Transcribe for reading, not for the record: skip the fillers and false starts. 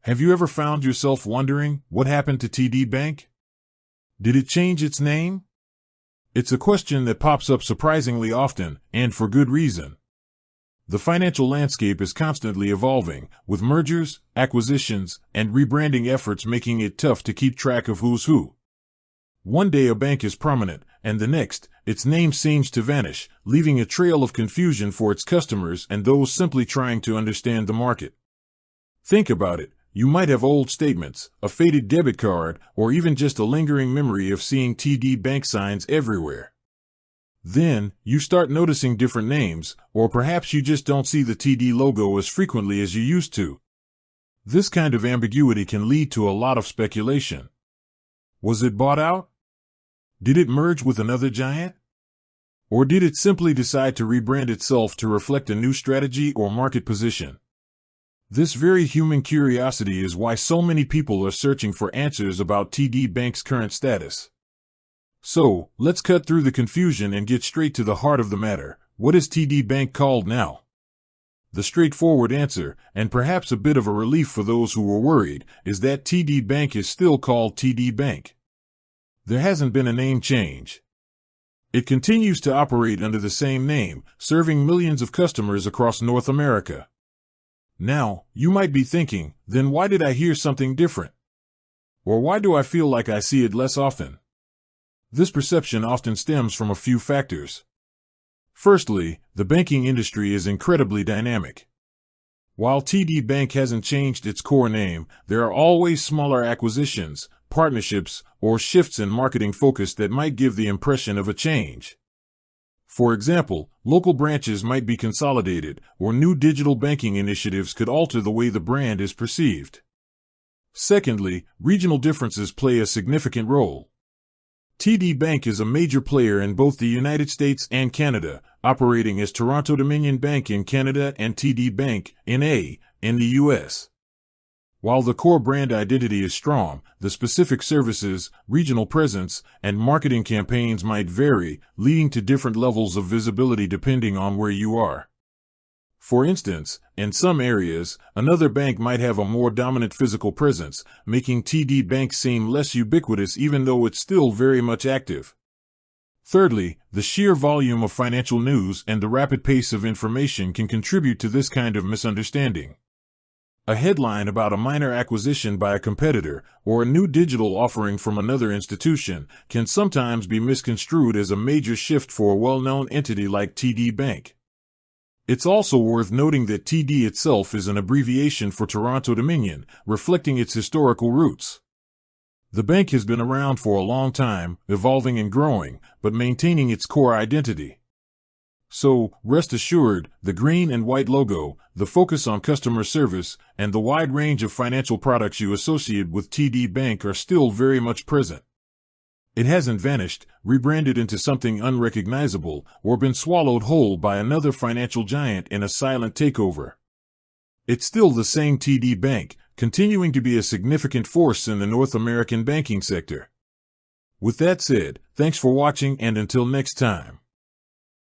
Have you ever found yourself wondering what happened to TD Bank? Did it change its name? It's a question that pops up surprisingly often, and for good reason. The financial landscape is constantly evolving, with mergers, acquisitions, and rebranding efforts making it tough to keep track of who's who. One day a bank is prominent, and the next, its name seems to vanish, leaving a trail of confusion for its customers and those simply trying to understand the market. Think about it. You might have old statements, a faded debit card, or even just a lingering memory of seeing TD Bank signs everywhere. Then, you start noticing different names, or perhaps you just don't see the TD logo as frequently as you used to. This kind of ambiguity can lead to a lot of speculation. Was it bought out? Did it merge with another giant? Or did it simply decide to rebrand itself to reflect a new strategy or market position? This very human curiosity is why so many people are searching for answers about TD Bank's current status. So, let's cut through the confusion and get straight to the heart of the matter. What is TD Bank called now? The straightforward answer, and perhaps a bit of a relief for those who were worried, is that TD Bank is still called TD Bank. There hasn't been a name change. It continues to operate under the same name, serving millions of customers across North America. Now, you might be thinking, then why did I hear something different? Or why do I feel like I see it less often? This perception often stems from a few factors. Firstly, the banking industry is incredibly dynamic. While TD Bank hasn't changed its core name, there are always smaller acquisitions, partnerships, or shifts in marketing focus that might give the impression of a change. For example, local branches might be consolidated, or new digital banking initiatives could alter the way the brand is perceived. Secondly, regional differences play a significant role. TD Bank is a major player in both the United States and Canada, operating as Toronto-Dominion Bank in Canada and TD Bank, N.A., in the U.S. While the core brand identity is strong, the specific services, regional presence, and marketing campaigns might vary, leading to different levels of visibility depending on where you are. For instance, in some areas, another bank might have a more dominant physical presence, making TD Bank seem less ubiquitous even though it's still very much active. Thirdly, the sheer volume of financial news and the rapid pace of information can contribute to this kind of misunderstanding. A headline about a minor acquisition by a competitor or a new digital offering from another institution can sometimes be misconstrued as a major shift for a well-known entity like TD Bank. It's also worth noting that TD itself is an abbreviation for Toronto-Dominion, reflecting its historical roots. The bank has been around for a long time, evolving and growing, but maintaining its core identity. So, rest assured, the green and white logo, the focus on customer service, and the wide range of financial products you associate with TD Bank are still very much present. It hasn't vanished, rebranded into something unrecognizable, or been swallowed whole by another financial giant in a silent takeover. It's still the same TD Bank, continuing to be a significant force in the North American banking sector. With that said, thanks for watching and until next time.